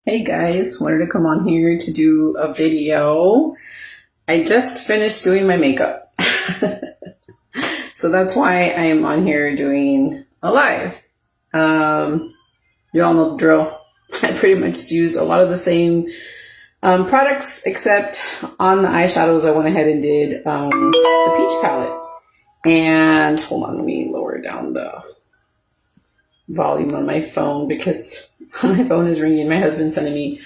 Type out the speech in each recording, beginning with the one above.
Hey guys, wanted to come on here to do a video. I just finished doing my makeup. So that's why I am on here doing a live. You all know the drill. I pretty much use a lot of the same products, except on the eyeshadows I went ahead and did the peach palette. And hold on, let me lower down the volume on my phone because my phone is ringing. My husband's sending me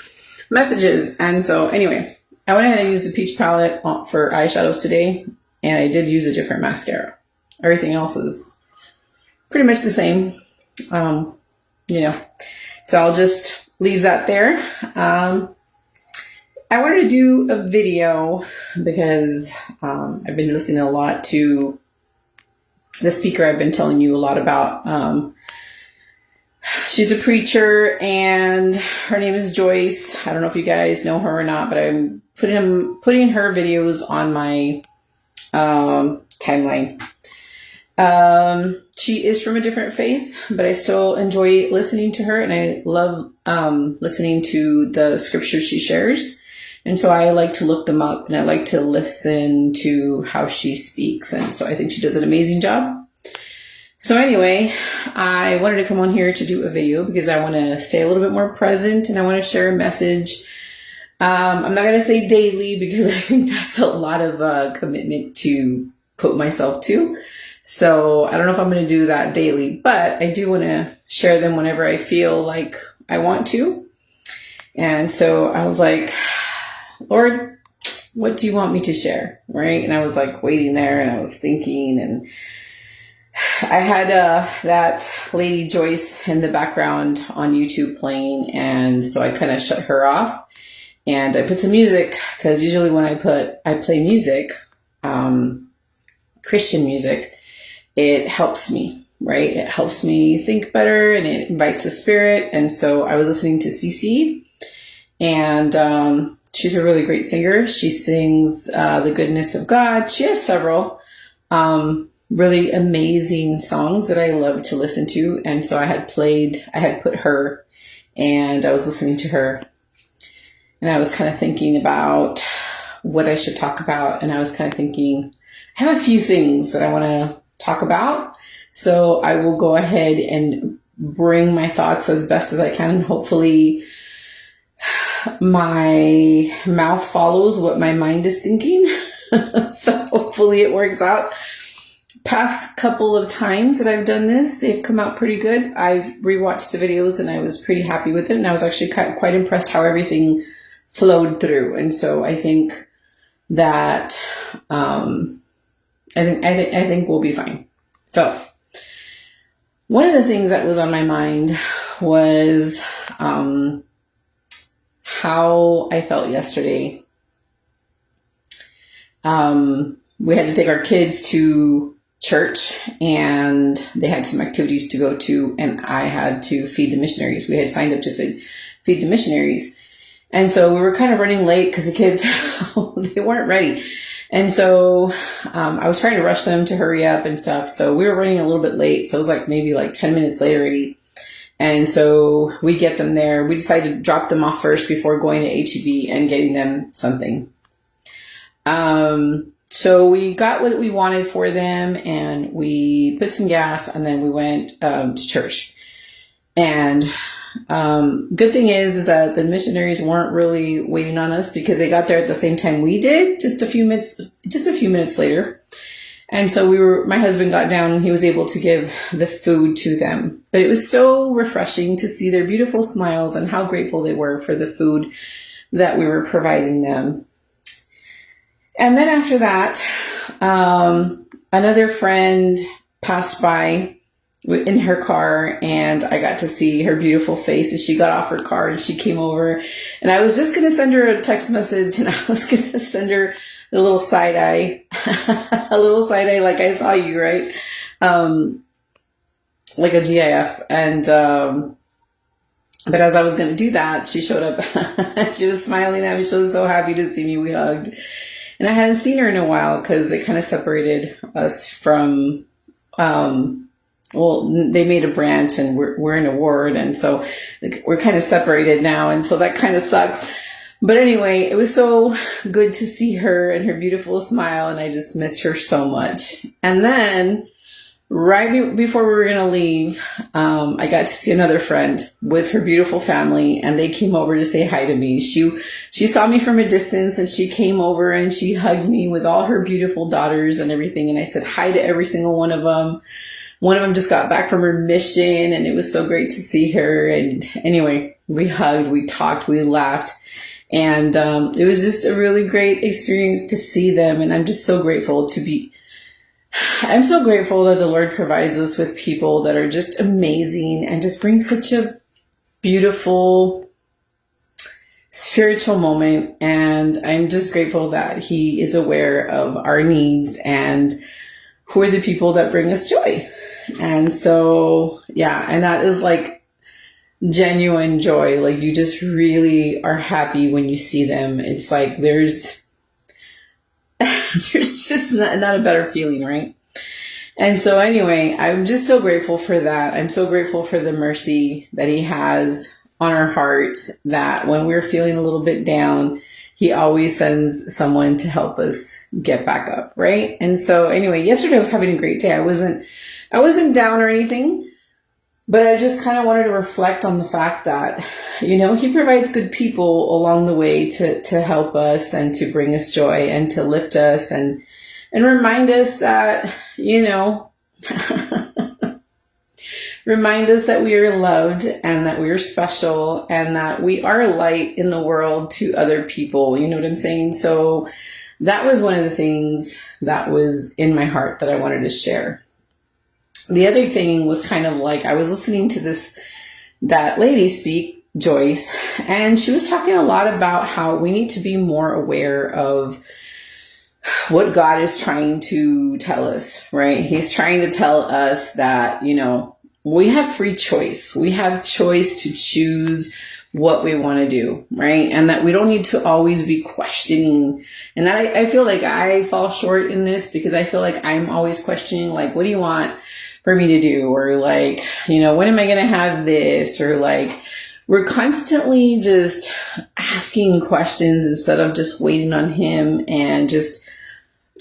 messages. And so anyway, I went ahead and used the peach palette for eyeshadows today, and I did use a different mascara. Everything else is pretty much the same, so I'll just leave that there. I wanted to do a video because I've been listening a lot to the speaker I've been telling you a lot about. She's a preacher, and her name is Joyce. I don't know if you guys know her or not, but I'm putting her videos on my timeline. She is from a different faith, but I still enjoy listening to her, and I love listening to the scriptures she shares. And so I like to look them up, and I like to listen to how she speaks. And so I think she does an amazing job. So anyway, I wanted to come on here to do a video because I want to stay a little bit more present, and I want to share a message. I'm not going to say daily because I think that's a lot of commitment to put myself to. So I don't know if I'm going to do that daily, but I do want to share them whenever I feel like I want to. And so I was like, Lord, what do you want me to share? Right? And I was like waiting there, and I was thinking, and I had that lady Joyce in the background on YouTube playing, and so I kind of shut her off, and I put some music, because usually when I play music, Christian music, it helps me, right? It helps me think better, and it invites the spirit. And so I was listening to CC, and she's a really great singer. She sings The Goodness of God. She has several really amazing songs that I love to listen to. And so I had put her, and I was listening to her, and I was kind of thinking about what I should talk about. And I was kind of thinking, I have a few things that I want to talk about. So I will go ahead and bring my thoughts as best as I can. Hopefully my mouth follows what my mind is thinking. So hopefully it works out. Past couple of times that I've done this, they've come out pretty good. I rewatched the videos, and I was pretty happy with it, and I was actually quite impressed how everything flowed through. And so I think that I think we'll be fine. So one of the things that was on my mind was how I felt yesterday. We had to take our kids to church, and they had some activities to go to, and I had to feed the missionaries. We had signed up to feed the missionaries. And so we were kind of running late because the kids, they weren't ready. And so I was trying to rush them to hurry up and stuff. So we were running a little bit late. So it was like maybe like 10 minutes late already. And so we get them there. We decided to drop them off first before going to HEB and getting them something. So we got what we wanted for them, and we put some gas, and then we went to church. And good thing is that the missionaries weren't really waiting on us, because they got there at the same time we did, just a few minutes later. And so my husband got down, and he was able to give the food to them. But it was so refreshing to see their beautiful smiles and how grateful they were for the food that we were providing them. And then after that, another friend passed by in her car, and I got to see her beautiful face as she got off her car, and she came over, and I was just going to send her a text message, and I was going to send her a little side eye, like I saw you, right? Like a GIF. And, but as I was going to do that, she showed up. She was smiling at me. She was so happy to see me. We hugged. And I hadn't seen her in a while because it kind of separated us from well, they made a branch and we're in a ward. And so we're kind of separated now. And so that kind of sucks. But anyway, it was so good to see her and her beautiful smile. And I just missed her so much. And then right before we were going to leave, I got to see another friend with her beautiful family, and they came over to say hi to me. She saw me from a distance, and she came over and she hugged me with all her beautiful daughters and everything. And I said hi to every single one of them. One of them just got back from her mission, and it was so great to see her. And anyway, we hugged, we talked, we laughed. And it was just a really great experience to see them. And I'm just so grateful I'm so grateful that the Lord provides us with people that are just amazing and just bring such a beautiful spiritual moment. And I'm just grateful that He is aware of our needs and who are the people that bring us joy. And so, yeah, and that is like genuine joy. Like, you just really are happy when you see them. It's like there's just not a better feeling, right? And so anyway, I'm just so grateful for that. I'm so grateful for the mercy that He has on our hearts, that when we're feeling a little bit down, He always sends someone to help us get back up, right? And so anyway, yesterday I was having a great day. I wasn't down or anything, but I just kind of wanted to reflect on the fact that, He provides good people along the way to help us and to bring us joy and to lift us and remind us that, remind us that we are loved and that we are special and that we are a light in the world to other people. You know what I'm saying? So that was one of the things that was in my heart that I wanted to share. The other thing was kind of like, I was listening to that lady speak, Joyce, and she was talking a lot about how we need to be more aware of what God is trying to tell us, right? He's trying to tell us that, we have free choice. We have choice to choose what we want to do, right? And that we don't need to always be questioning. And I feel like I fall short in this because I feel like I'm always questioning, like, what do you want for me to do? Or like, when am I going to have this? Or like, we're constantly just asking questions instead of just waiting on Him and just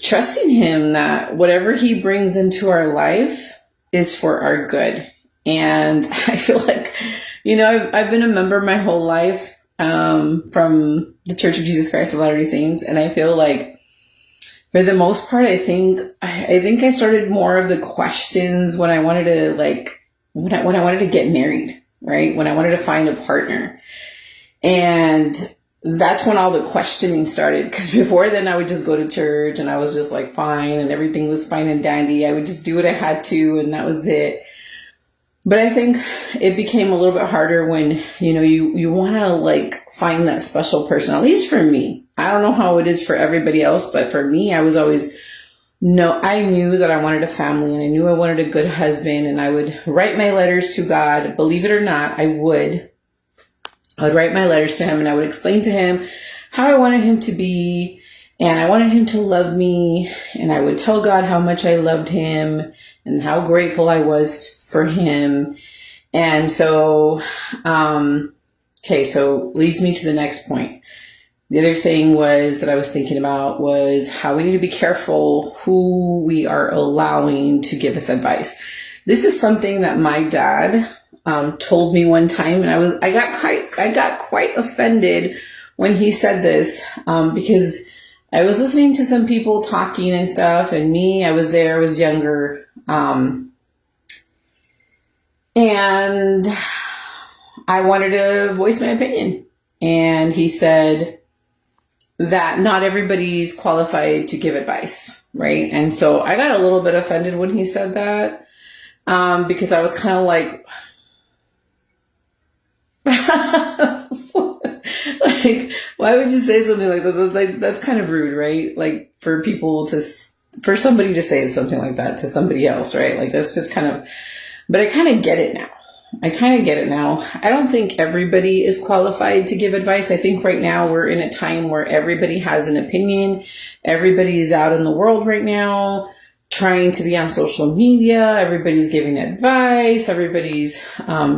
trusting Him that whatever He brings into our life is for our good. And I feel like, I've been a member my whole life from the Church of Jesus Christ of Latter-day Saints. And I feel like for the most part, I think I started more of the questions when I wanted to when I wanted to get married, right? When I wanted to find a partner. And that's when all the questioning started. Because before then I would just go to church and I was just like fine and everything was fine and dandy. I would just do what I had to and that was it. But I think it became a little bit harder when, you want to find that special person, at least for me. I don't know how it is for everybody else, but for me, I was always, I knew that I wanted a family and I knew I wanted a good husband, and I would write my letters to God. Believe it or not, I would write my letters to Him and I would explain to Him how I wanted Him to be, and I wanted Him to love me, and I would tell God how much I loved Him and how grateful I was for Him. And so, so leads me to the next point. The other thing that I was thinking about was how we need to be careful who we are allowing to give us advice. This is something that my dad told me one time, and I got quite offended when he said this because I was listening to some people talking and stuff, and I was there, I was younger, and I wanted to voice my opinion. And he said that not everybody's qualified to give advice, right? And so I got a little bit offended when he said that because I was kind of like, why would you say something like that? Like, that's kind of rude, right? Like for somebody to say something like that to somebody else, right? Like that's just kind of, but I kind of get it now. I don't think everybody is qualified to give advice. I think right now we're in a time where everybody has an opinion. Everybody's out in the world right now trying to be on social media. Everybody's giving advice. Everybody's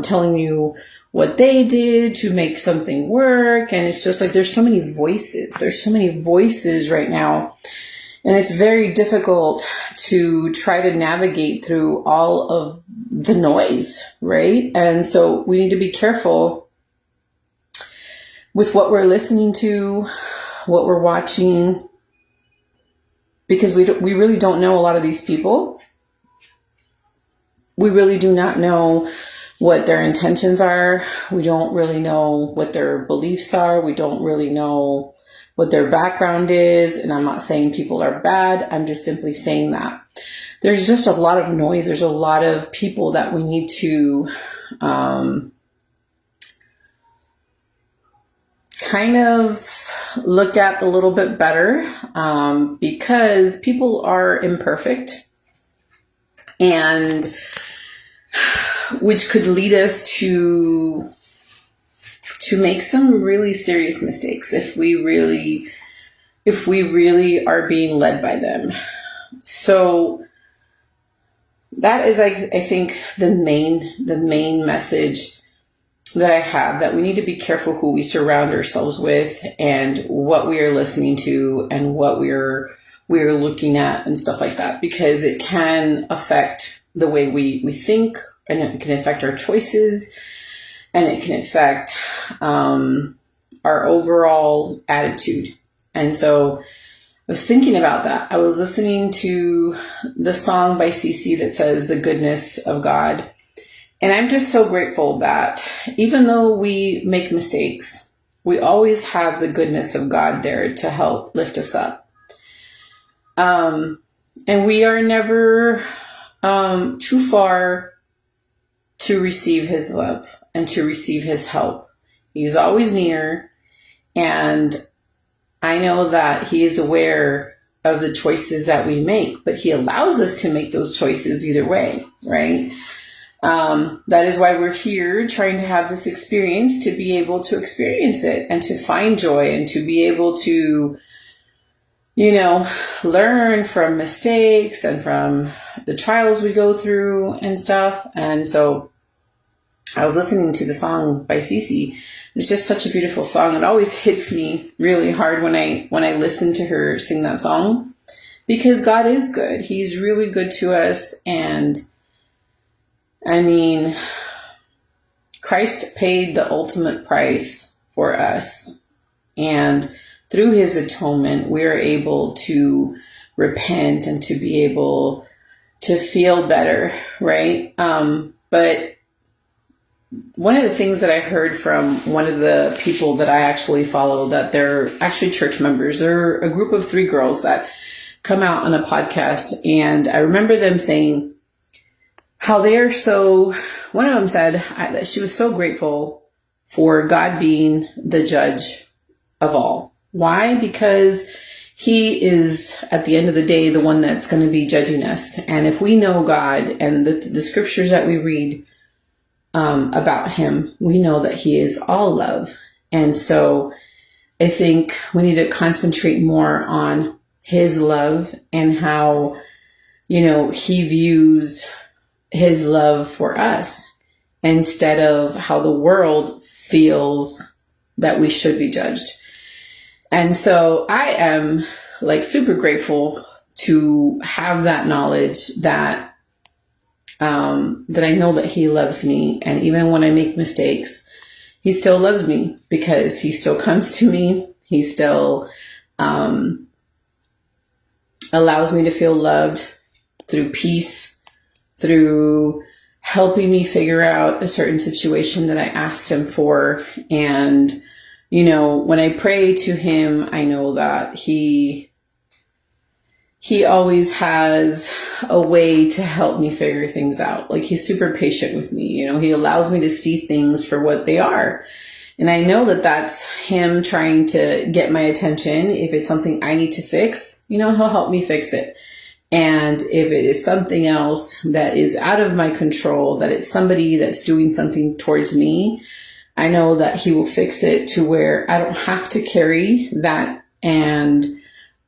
telling you what they did to make something work. And it's just like, there's so many voices. There's so many voices right now. And it's very difficult to try to navigate through all of the noise, right? And so we need to be careful with what we're listening to, what we're watching, because we really don't know a lot of these people. We really do not know what their intentions are. We don't really know what their beliefs are. We don't really know what their background is. And I'm not saying people are bad. I'm just simply saying that there's just a lot of noise. There's a lot of people that we need to kind of look at a little bit better, because people are imperfect, and which could lead us to make some really serious mistakes if we really are being led by them. So that is, I think, the main message that I have, that we need to be careful who we surround ourselves with and what we are listening to and what we're looking at and stuff like that, because it can affect the way we think, and it can affect our choices, and it can affect our overall attitude. And so I was thinking about that. I was listening to the song by CeCe that says "The Goodness of God." And I'm just so grateful that even though we make mistakes, we always have the goodness of God there to help lift us up. And we are never too far to receive his love and to receive his help. He's always near. And I know that he is aware of the choices that we make, but he allows us to make those choices either way, right? That is why we're here, trying to have this experience, to be able to experience it and to find joy and to be able to, learn from mistakes and from the trials we go through and stuff. And so I was listening to the song by CeCe. It's just such a beautiful song. It always hits me really hard when I listen to her sing that song, because God is good. He's really good to us. And I mean, Christ paid the ultimate price for us. And through his atonement, we are able to repent and to be able to feel better, right? But one of the things that I heard from one of the people that I actually follow, that they're actually church members, they're a group of 3 girls that come out on a podcast. And I remember them saying how they are one of them said that she was so grateful for God being the judge of all. Why? Because he is, at the end of the day, the one that's going to be judging us. And if we know God and the scriptures that we read about him, we know that he is all love. And so I think we need to concentrate more on his love and how, he views his love for us, instead of how the world feels that we should be judged. And so I am super grateful to have that knowledge that that I know that he loves me. And even when I make mistakes, he still loves me, because he still comes to me. He still allows me to feel loved through peace, through helping me figure out a certain situation that I asked him for. And, when I pray to him, I know that he always has a way to help me figure things out. He's super patient with me. He allows me to see things for what they are. And I know that that's him trying to get my attention. If it's something I need to fix, he'll help me fix it. And if it is something else that is out of my control, that it's somebody that's doing something towards me, I know that he will fix it to where I don't have to carry that, and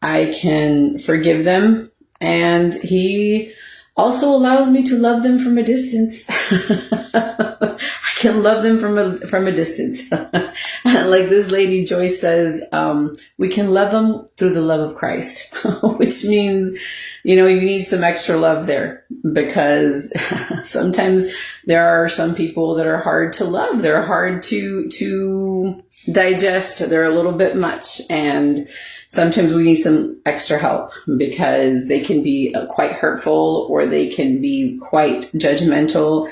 I can forgive them And he also allows me to love them from a distance. I can love them from a distance. Like this lady Joyce says, we can love them through the love of Christ, which means, you need some extra love there, because sometimes there are some people that are hard to love. They're hard to digest. They're a little bit much, and sometimes we need some extra help because they can be quite hurtful, or they can be quite judgmental.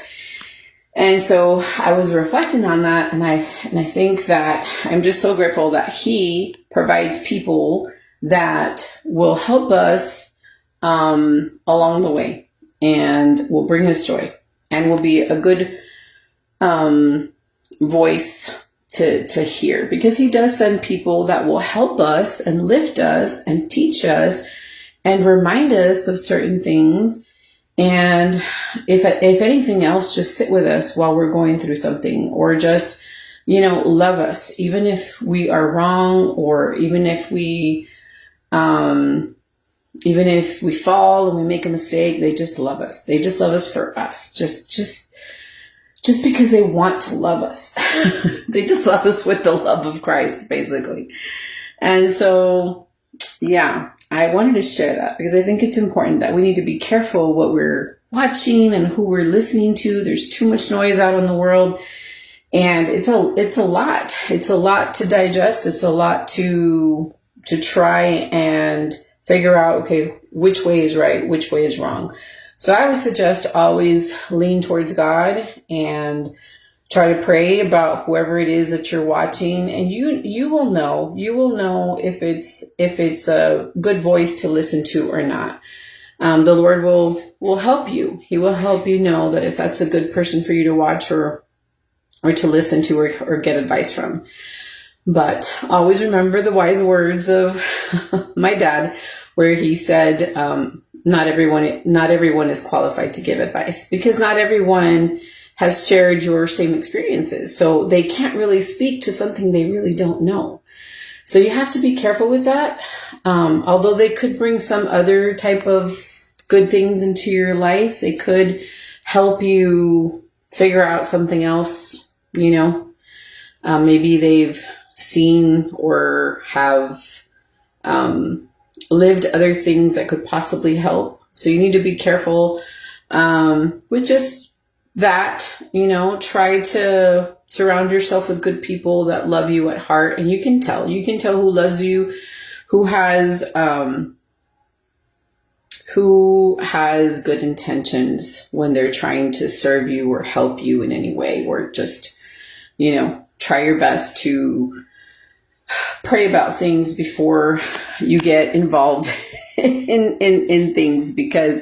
And so I was reflecting on that, and I think that I'm just so grateful that he provides people that will help us along the way, and will bring us joy, and will be a good voice to hear, because he does send people that will help us and lift us and teach us and remind us of certain things. And if anything else, just sit with us while we're going through something, or just, love us, even if we are wrong, or even if we fall and we make a mistake. They just love us. They just love us for us. Just because they want to love us. They just love us with the love of Christ, basically. And so, yeah, I wanted to share that because I think it's important that we need to be careful what we're watching and who we're listening to. There's too much noise out in the world, and it's a lot. It's a lot to digest. It's a lot to try and figure out, okay, which way is right, which way is wrong. So I would suggest always lean towards God and try to pray about whoever it is that you're watching, and you will know if it's a good voice to listen to or not. The Lord will help you. He will help you know that if that's a good person for you to watch or to listen to or get advice from. But always remember the wise words of my dad, where he said, not everyone is qualified to give advice, because not everyone has shared your same experiences. So they can't really speak to something they really don't know. So you have to be careful with that. Although they could bring some other type of good things into your life, they could help you figure out something else, maybe they've seen or have lived other things that could possibly help. So you need to be careful with just that, try to surround yourself with good people that love you at heart. And you can tell who loves you, who has good intentions when they're trying to serve you or help you in any way, or just, try your best to pray about things before you get involved in things, because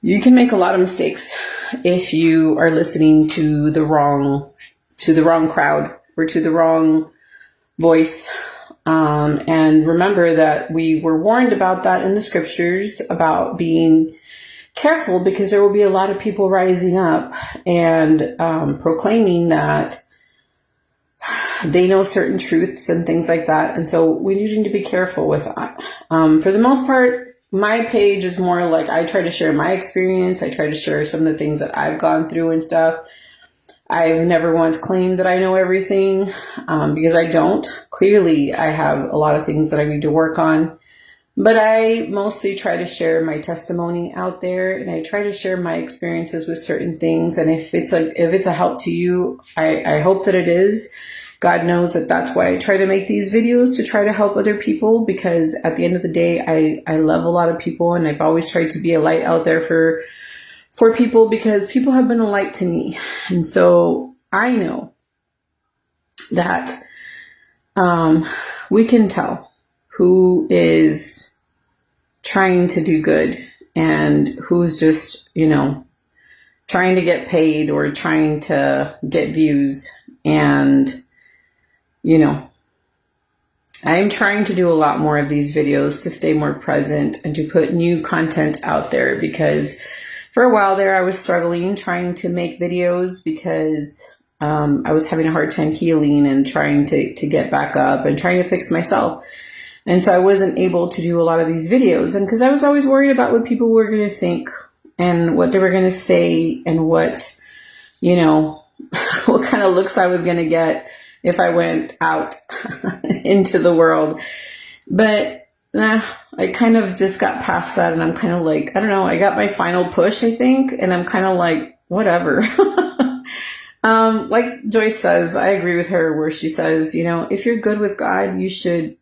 you can make a lot of mistakes if you are listening to the wrong crowd or to the wrong voice. And remember that we were warned about that in the scriptures, about being careful, because there will be a lot of people rising up and proclaiming that they know certain truths and things like that. And so we need to be careful with that. For the most part, my page is more like I try to share my experience. I try to share some of the things that I've gone through and stuff. I've never once claimed that I know everything, because I don't. Clearly, I have a lot of things that I need to work on. But I mostly try to share my testimony out there, and I try to share my experiences with certain things. And if it's a help to you, I hope that it is. God knows that that's why I try to make these videos, to try to help other people, because at the end of the day, I love a lot of people, and I've always tried to be a light out there for people, because people have been a light to me. And so I know that we can tell who is trying to do good and who's just, trying to get paid or trying to get views. And I'm trying to do a lot more of these videos to stay more present and to put new content out there, because for a while there I was struggling trying to make videos, because I was having a hard time healing and trying to get back up and trying to fix myself. And so I wasn't able to do a lot of these videos. And because I was always worried about what people were going to think and what they were going to say and what, you know, what kind of looks I was going to get if I went out into the world. But I kind of just got past that, and I'm kind of like, I don't know, I got my final push, I think, and I'm kind of like, whatever. Like Joyce says, I agree with her where she says, you know, if you're good with God, you should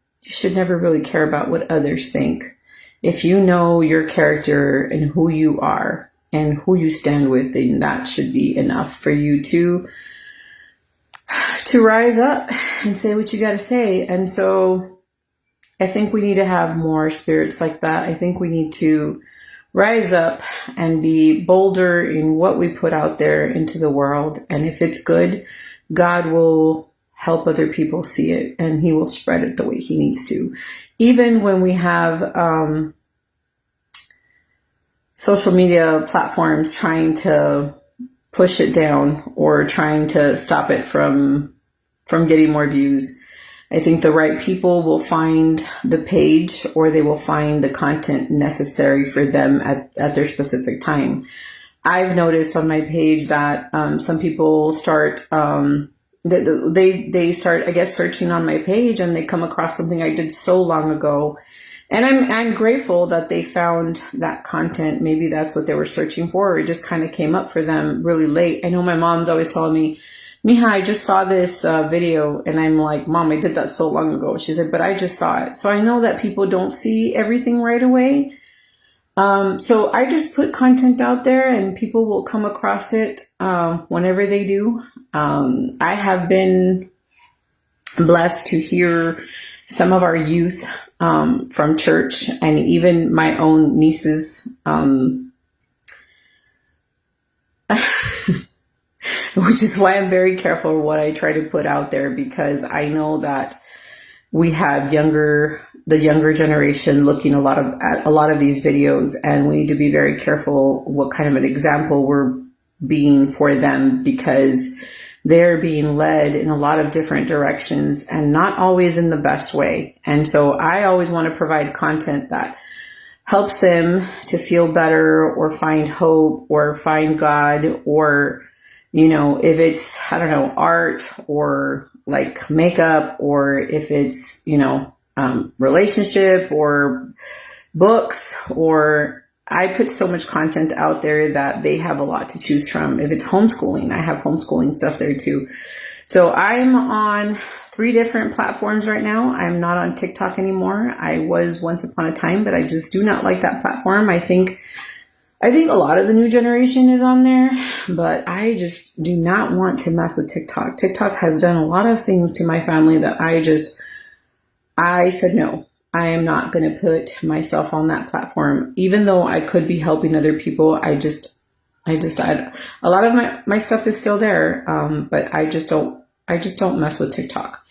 never really care about what others think. If you know your character and who you are and who you stand with, then that should be enough for you to rise up and say what you got to say. And so I think we need to have more spirits like that. I think we need to rise up and be bolder in what we put out there into the world. And if it's good, God will help other people see it, and he will spread it the way he needs to. Even when we have social media platforms trying to push it down or trying to stop it from getting more views, I think the right people will find the page, or they will find the content necessary for them at their specific time. I've noticed on my page that some people start, they start, I guess, searching on my page, and they come across something I did so long ago. And I'm grateful that they found that content. Maybe that's what they were searching for, or it just kind of came up for them really late. I know my mom's always telling me, Mija, I just saw this video, and I'm like, Mom, I did that so long ago. She said, but I just saw it. So I know that people don't see everything right away. So I just put content out there, and people will come across it whenever they do. I have been blessed to hear some of our youth from church, and even my own nieces, which is why I'm very careful what I try to put out there, because I know that we have the younger generation looking at a lot of these videos, and we need to be very careful what kind of an example we're being for them, because they're being led in a lot of different directions and not always in the best way. And so I always want to provide content that helps them to feel better, or find hope, or find God, or, you know, if it's, I don't know, art or like makeup, or if it's, you know, relationship or books, or I put so much content out there that they have a lot to choose from. If it's homeschooling, I have homeschooling stuff there too. So I'm on 3 different platforms right now. I'm not on TikTok anymore. I was once upon a time, but I just do not like that platform. I think a lot of the new generation is on there, but I just do not want to mess with TikTok. TikTok has done a lot of things to my family that I said, no, I am not going to put myself on that platform. Even though I could be helping other people, a lot of my stuff is still there. But I just don't mess with TikTok.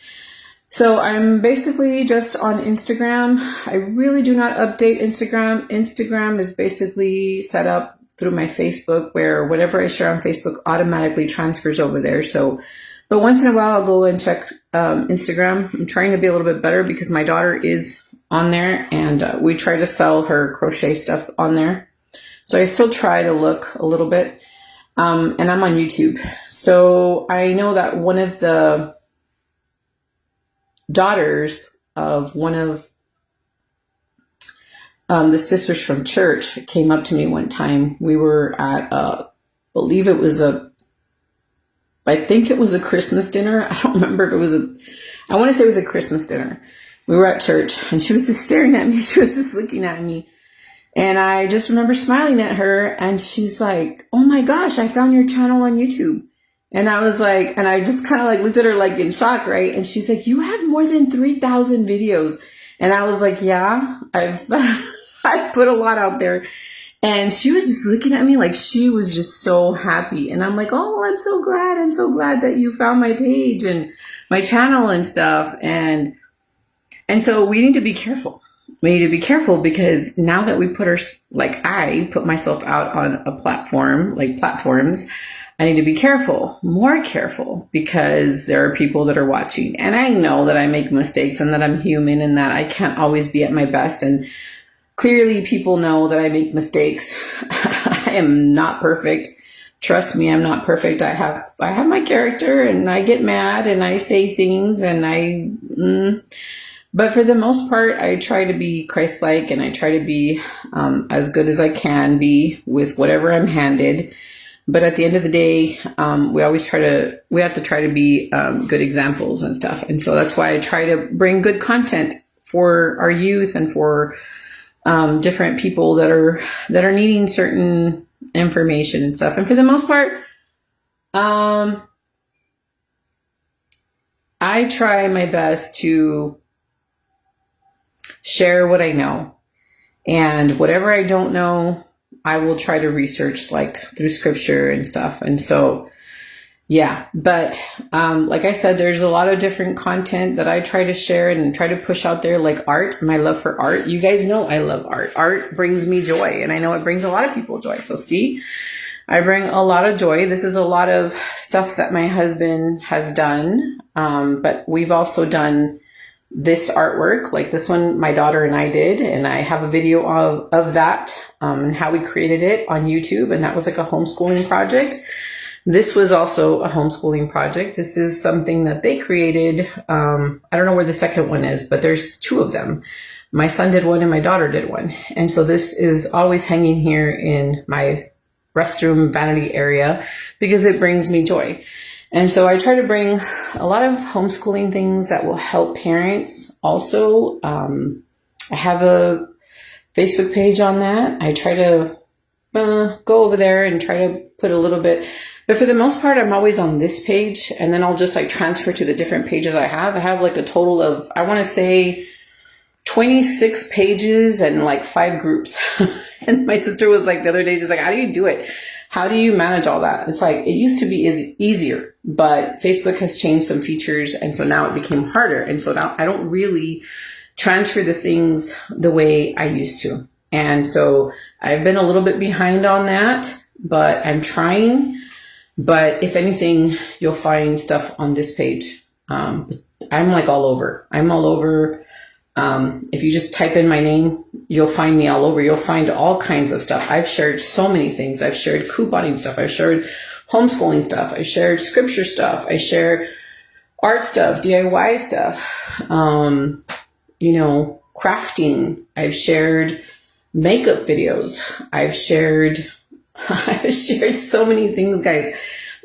So I'm basically just on Instagram. I really do not update Instagram. Instagram is basically set up through my Facebook, where whatever I share on Facebook automatically transfers over there. So, but once in a while I'll go and check Instagram. I'm trying to be a little bit better because my daughter is on there, and we try to sell her crochet stuff on there. So I still try to look a little bit. And I'm on YouTube. So I know that one of the daughters of one of the sisters from church came up to me one time. We were at I think it was a Christmas dinner. I don't remember if it was I want to say it was a Christmas dinner. We were at church, and she was just staring at me. She was just looking at me. And I just remember smiling at her, and she's like, oh my gosh, I found your channel on YouTube. And I was like, and I just kind of like looked at her like in shock, right? And she's like, you have more than 3,000 videos. And I was like, yeah, I've put a lot out there. And she was just looking at me like she was just so happy. And I'm like, oh, well, I'm so glad that you found my page and my channel and stuff. And so we need to be careful. We need to be careful, because now that we I put myself out on a platform, like platforms, I need to be careful, more careful, because there are people that are watching. And I know that I make mistakes and that I'm human and that I can't always be at my best. And clearly people know that I make mistakes. I am not perfect. Trust me, I'm not perfect. I have my character, and I get mad and I say things, and but for the most part, I try to be Christ-like, and I try to be as good as I can be with whatever I'm handed. But at the end of the day, we have to try to be good examples and stuff. And so that's why I try to bring good content for our youth and for different people that are needing certain information and stuff. And for the most part, I try my best to share what I know, and whatever I don't know, I will try to research, like through scripture and stuff. And so, yeah, but like I said, there's a lot of different content that I try to share and try to push out there, like art, my love for art. You guys know I love art. Art brings me joy, and I know it brings a lot of people joy. So see, I bring a lot of joy. This is a lot of stuff that my husband has done, but we've also done this artwork, like this one my daughter and I did, and I have a video of that and how we created it on YouTube, and that was like a homeschooling project. This was also a homeschooling project. This is something that they created. I don't know where the second one is, but there's two of them. My son did one and my daughter did one. And so this is always hanging here in my restroom vanity area because it brings me joy. And so I try to bring a lot of homeschooling things that will help parents. Also, I have a Facebook page on that. I try to go over there and try to put a little bit, but for the most part, I'm always on this page, and then I'll just like transfer to the different pages I have. I have like a total of, I want to say 26 pages and like 5 groups. And my sister was like the other day, she's like, how do you do it? How do you manage all that? It's like, it used to be easier, but Facebook has changed some features. And so now it became harder. And so now I don't really transfer the things the way I used to. And so I've been a little bit behind on that, but I'm trying. But if anything, you'll find stuff on this page. I'm like all over. I'm all over. If you just type in my name, you'll find me all over. You'll find all kinds of stuff. I've shared so many things. I've shared couponing stuff. I've shared homeschooling stuff. I shared scripture stuff. I share art stuff, DIY stuff, crafting. I've shared makeup videos. I've shared so many things, guys.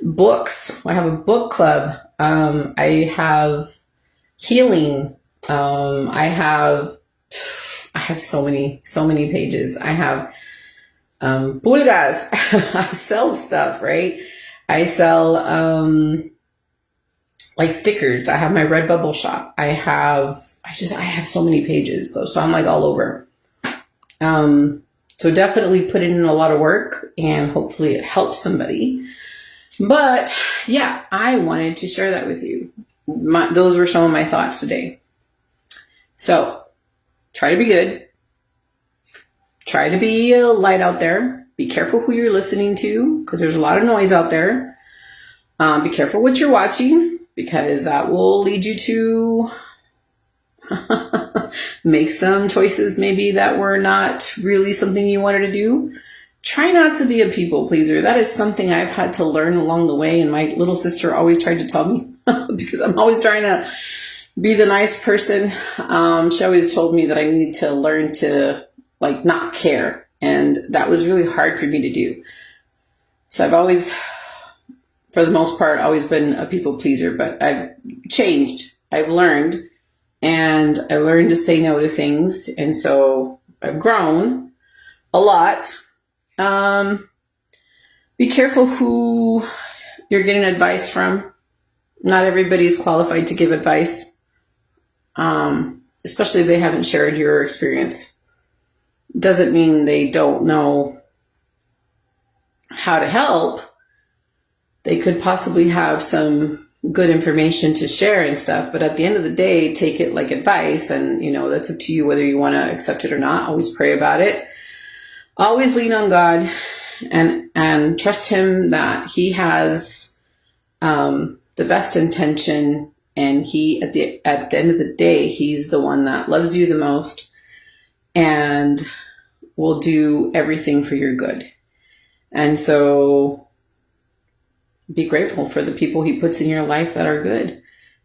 Books. I have a book club. I have healing. I have so many pages. I have pulgas. I sell stuff, right? I sell like stickers. I have my Redbubble shop. I have so many pages. So I'm like all over. So definitely put in a lot of work, and hopefully it helps somebody. But yeah, I wanted to share that with you. Those were some of my thoughts today. So try to be good. Try to be a light out there. Be careful who you're listening to, because there's a lot of noise out there. Be careful what you're watching, because that will lead you to make some choices maybe that were not really something you wanted to do. Try not to be a people pleaser. That is something I've had to learn along the way, and my little sister always tried to tell me because I'm always trying to be the nice person. She always told me that I needed to learn to like not care, and that was really hard for me to do. So I've always, for the most part, always been a people pleaser, but I've changed. I've learned, and I learned to say no to things, and so I've grown a lot. Be careful who you're getting advice from. Not everybody's qualified to give advice, especially if they haven't shared your experience. Doesn't mean they don't know how to help. They could possibly have some good information to share and stuff, but at the end of the day, take it like advice, and that's up to you whether you want to accept it or not. Always pray about it. Always lean on God and and trust him that he has the best intention, and he at the end of the day, he's the one that loves you the most and will do everything for your good. And so be grateful for the people he puts in your life that are good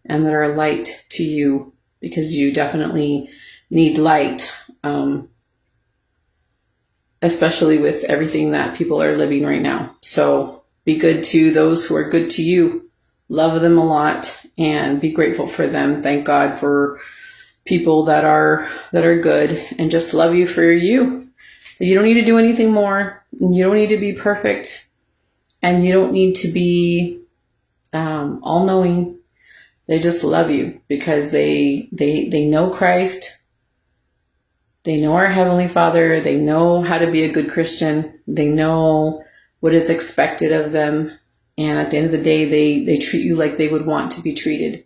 and that are light to you, because you definitely need light, especially with everything that people are living right now. So be good to those who are good to you. Love them a lot and be grateful for them. Thank God for people that are good, and just love you for you. You don't need to do anything more. You don't need to be perfect, and you don't need to be all-knowing. They just love you because they know Christ. They know our Heavenly Father. They know how to be a good Christian. They know what is expected of them. And at the end of the day, they treat you like they would want to be treated.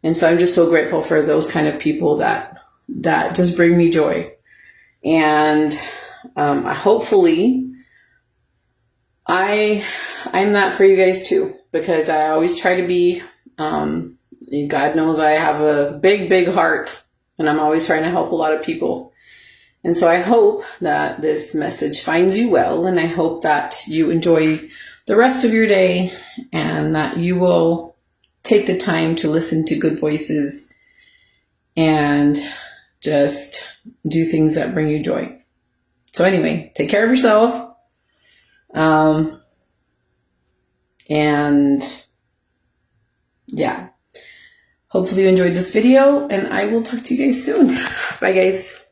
And so I'm just so grateful for those kind of people that just bring me joy. And hopefully I'm that for you guys too, because I always try to be, God knows I have a big, big heart, and I'm always trying to help a lot of people. And so I hope that this message finds you well, and I hope that you enjoy the rest of your day, and that you will take the time to listen to good voices and just do things that bring you joy. So anyway, take care of yourself. And yeah, hopefully you enjoyed this video, and I will talk to you guys soon. Bye guys.